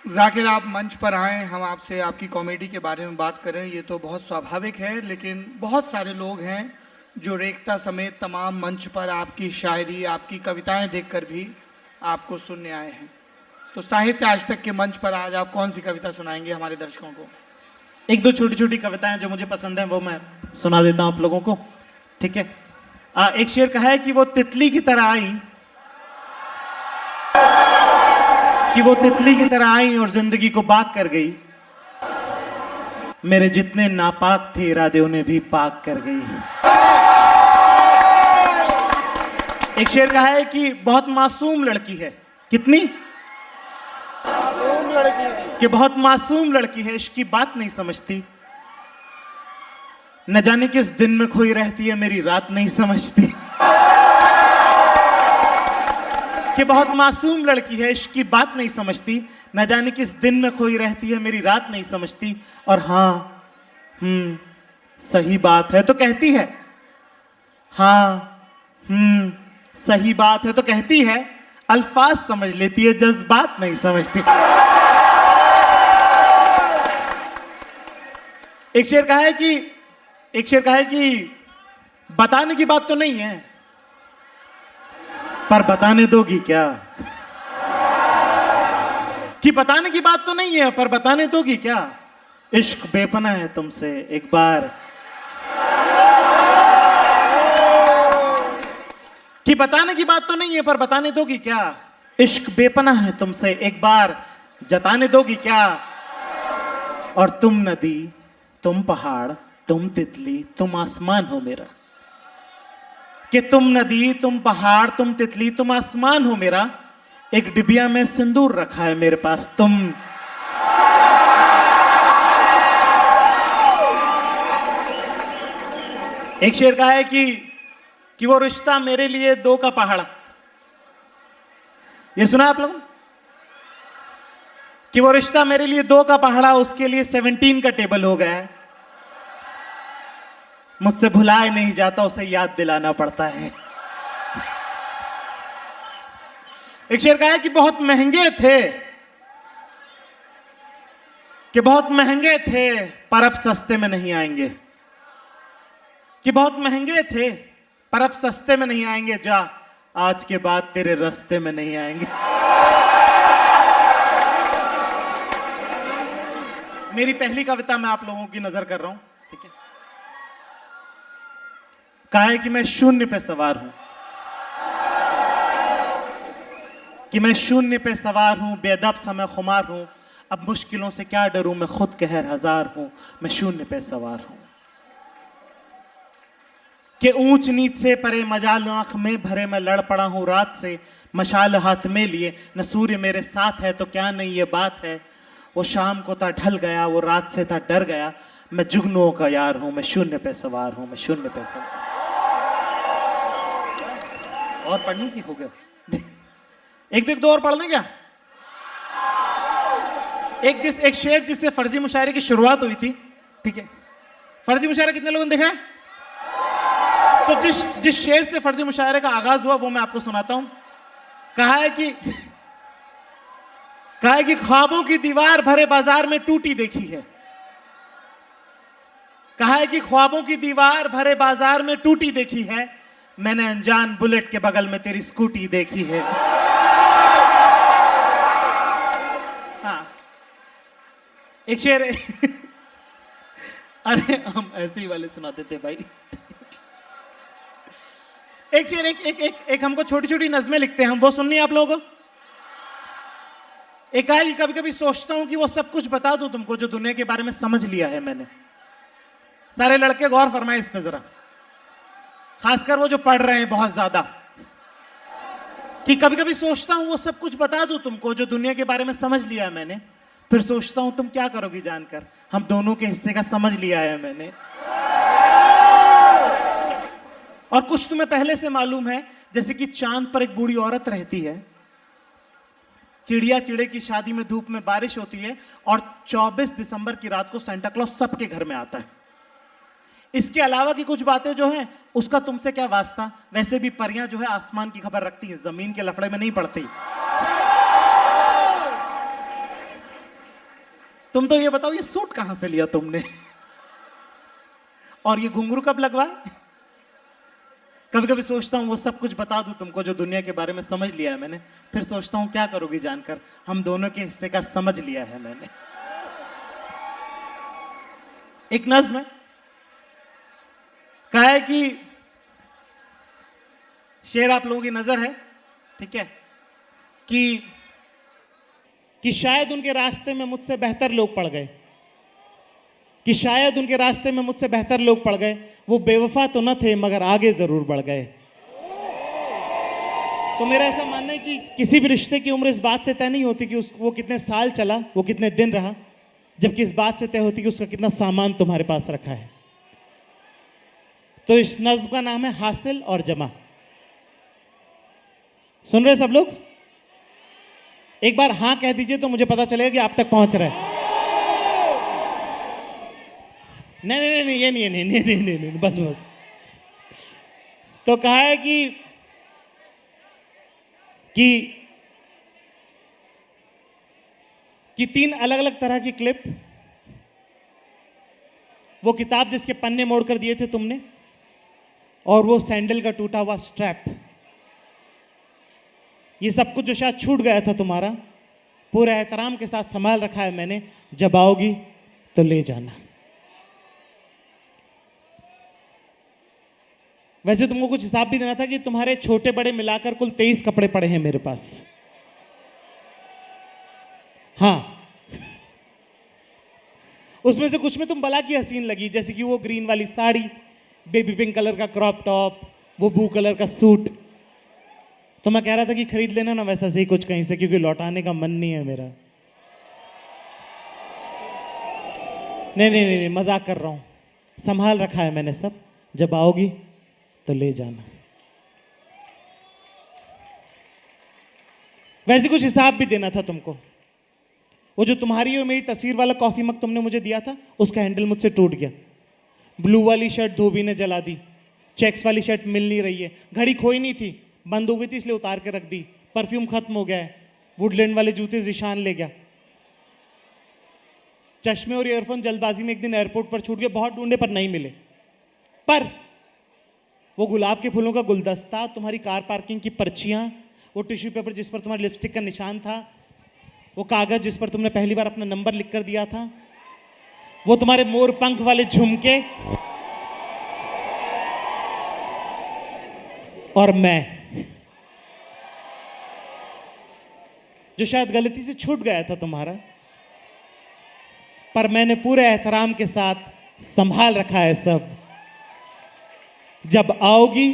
जाकिर, आप मंच पर आएँ, हम आपसे आपकी कॉमेडी के बारे में बात करें, ये तो बहुत स्वाभाविक है। लेकिन बहुत सारे लोग हैं जो रेखता समेत तमाम मंच पर आपकी शायरी, आपकी कविताएं देखकर भी आपको सुनने आए हैं। तो साहित्य आज तक के मंच पर आज आप कौन सी कविता सुनाएंगे हमारे दर्शकों को? एक दो छोटी छोटी कविताएं जो मुझे पसंद हैं वो मैं सुना देता हूं आप लोगों को, ठीक है। एक शेर कहा है कि वो तितली की तरह आई, कि वो तितली की तरह आई और जिंदगी को बाग कर गई। मेरे जितने नापाक थे इरादे उन्हें भी पाक कर गई। एक शेर कहा है कि बहुत मासूम लड़की है। कितनी मासूम लड़की, कि बहुत मासूम लड़की है, इश्क की बात नहीं समझती, न जाने किस दिन में खोई रहती है, मेरी रात नहीं समझती। कि बहुत मासूम लड़की है, इश्क की बात नहीं समझती, न जाने किस दिन में खोई रहती है, मेरी रात नहीं समझती। और हाँ, सही बात है तो कहती है, हाँ, सही बात है तो कहती है, अल्फाज समझ लेती है, जज्बात नहीं समझती। एक शेर कहा है कि बताने की बात तो नहीं है, पर बताने दोगी क्या? कि बताने की बात तो नहीं है, पर बताने दोगी क्या? इश्क बेपना है तुमसे एक बार, कि बताने की बात तो नहीं है, पर बताने दोगी क्या? इश्क बेपना है तुमसे एक बार, जताने दोगी क्या? और तुम नदी, तुम पहाड़, तुम तितली, तुम आसमान हो मेरा। कि तुम नदी, तुम पहाड़, तुम तितली, तुम आसमान हो मेरा। एक डिबिया में सिंदूर रखा है मेरे पास तुम। एक शेर का है कि वो रिश्ता मेरे लिए दो का पहाड़ा। ये सुना आप लोगों ने? कि वो रिश्ता मेरे लिए दो का पहाड़ा, उसके लिए 17 का टेबल हो गया है। मुझसे भुलाए नहीं जाता, उसे याद दिलाना पड़ता है। एक शेर कहा है कि बहुत महंगे थे, कि बहुत महंगे थे, पर अब सस्ते में नहीं आएंगे। कि बहुत महंगे थे, पर अब सस्ते में नहीं आएंगे। जा, आज के बाद तेरे रास्ते में नहीं आएंगे। मेरी पहली कविता मैं आप लोगों की नजर कर रहा हूं, ठीक है। कहा है कि मैं शून्य पे सवार हूं, कि मैं शून्य पे सवार हूं, बेअदब सा मैं खुमार हूं, अब मुश्किलों से क्या डरूं, मैं खुद कहर हजार हूं, मैं शून्य पे सवार हूं। कि ऊंच नीच से परे मजाल आंख में भरे मैं लड़ पड़ा हूं रात से, मशाल हाथ में लिए, न सूर्य मेरे साथ है तो क्या नहीं ये बात है। वो शाम को था ढल गया, वो रात से था डर गया, मैं जुगनुओं का यार हूं, मैं शून्य पे सवार हूं, मैं शून्य पे सवार। और पढ़ने की हो गया? एक दो और पढ़ लें क्या? एक शेर जिससे फर्जी मुशायरे की शुरुआत हुई थी, ठीक है। फर्जी मुशायरा कितने लोगों ने देखा है? तो जिस शेर से फर्जी मुशायरे का आगाज हुआ वो मैं आपको सुनाता हूं। कहा है कि ख्वाबों की दीवार भरे बाजार में टूटी देखी है। कहा है कि ख्वाबों की दीवार भरे बाजार में टूटी देखी है, मैंने अनजान बुलेट के बगल में तेरी स्कूटी देखी है। हाँ, एक शेर अरे हम ऐसे ही वाले सुनाते थे भाई। एक शेर एक हमको छोटी छोटी नज़में लिखते हैं हम, वो सुननी है आप लोगों को। एक है कि कभी कभी सोचता हूं कि वो सब कुछ बता दूं तुमको जो दुनिया के बारे में समझ लिया है मैंने। सारे लड़के गौर फरमाए इस पे जरा, खासकर वो जो पढ़ रहे हैं बहुत ज्यादा। कि कभी कभी सोचता हूं वो सब कुछ बता दूं तुमको जो दुनिया के बारे में समझ लिया है मैंने, फिर सोचता हूं तुम क्या करोगी जानकर, हम दोनों के हिस्से का समझ लिया है मैंने। और कुछ तुम्हें पहले से मालूम है, जैसे कि चांद पर एक बूढ़ी औरत रहती है, चिड़िया चिड़े की शादी में धूप में बारिश होती है, और 24 दिसंबर की रात को सेंटा क्लॉज सबके घर में आता है। इसके अलावा की कुछ बातें जो हैं उसका तुमसे क्या वास्ता। वैसे भी परियां जो है आसमान की खबर रखती हैं, जमीन के लफड़े में नहीं पड़ती। तुम तो ये बताओ, ये सूट कहां से लिया तुमने? और ये घुंघरू कब लगवाए? कभी कभी सोचता हूँ वो सब कुछ बता दूं तुमको जो दुनिया के बारे में समझ लिया है मैंने, फिर सोचता हूँ क्या करोगी जानकर, हम दोनों के हिस्से का समझ लिया है मैंने। एक नज्म है, कहा है कि शेर आप लोगों की नजर है, ठीक है, कि शायद उनके रास्ते में मुझसे बेहतर लोग पड़ गए, कि शायद उनके रास्ते में मुझसे बेहतर लोग पड़ गए, वो बेवफा तो न थे मगर आगे जरूर बढ़ गए। तो मेरा ऐसा मानना है कि किसी भी रिश्ते की उम्र इस बात से तय नहीं होती कि वो कितने साल चला, वो कितने दिन रहा, जबकि इस बात से तय होती कि उसका कितना सामान तुम्हारे पास रखा है। तो इस नज्म का नाम है हासिल और जमा। सुन रहे सब लोग? एक बार हां कह दीजिए तो मुझे पता चलेगा कि आप तक पहुंच रहे हैं। नहीं नहीं नहीं, ये नहीं नहीं नहीं नहीं नहीं, नहीं, बस बस। तो कहा है कि 3 अलग अलग तरह की क्लिप, वो किताब जिसके पन्ने मोड़कर दिए थे तुमने, और वो सैंडल का टूटा हुआ स्ट्रैप, ये सब कुछ जो शायद छूट गया था तुम्हारा, पूरे एहतराम के साथ संभाल रखा है मैंने। जब आओगी तो ले जाना। वैसे तुमको कुछ हिसाब भी देना था कि तुम्हारे छोटे बड़े मिलाकर कुल 23 कपड़े पड़े हैं मेरे पास। हाँ, उसमें से कुछ में तुम बला की हसीन लगी, जैसे कि वो ग्रीन वाली साड़ी, बेबी पिंक कलर का क्रॉप टॉप, वो ब्लू कलर का सूट। तो मैं कह रहा था कि खरीद लेना ना वैसा से ही कुछ कहीं से, क्योंकि लौटाने का मन नहीं है मेरा। नहीं नहीं नहीं, मजाक कर रहा हूं, संभाल रखा है मैंने सब। जब आओगी तो ले जाना। वैसे कुछ हिसाब भी देना था तुमको। वो जो तुम्हारी और मेरी तस्वीर वाला कॉफी मग तुमने मुझे दिया था, उसका हैंडल मुझसे टूट गया। ब्लू वाली शर्ट धोबी ने जला दी, चेक्स वाली शर्ट मिल नहीं रही है, घड़ी खोई नहीं थी, बंद हो गई थी इसलिए उतार के रख दी, परफ्यूम खत्म हो गया है, वुडलैंड वाले जूते जिशान ले गया, चश्मे और ईयरफोन जल्दबाजी में एक दिन एयरपोर्ट पर छूट गए, बहुत ढूंढे पर नहीं मिले। पर वो गुलाब के फूलों का गुलदस्ता, तुम्हारी कार पार्किंग की पर्चियां, वो टिश्यू पेपर जिस पर तुम्हारी लिपस्टिक का निशान था, वो कागज जिस पर तुमने पहली बार अपना नंबर लिख कर दिया था, वो तुम्हारे मोर पंख वाले झुमके, और मैं जो शायद गलती से छूट गया था तुम्हारा, पर मैंने पूरे एहतराम के साथ संभाल रखा है सब। जब आओगी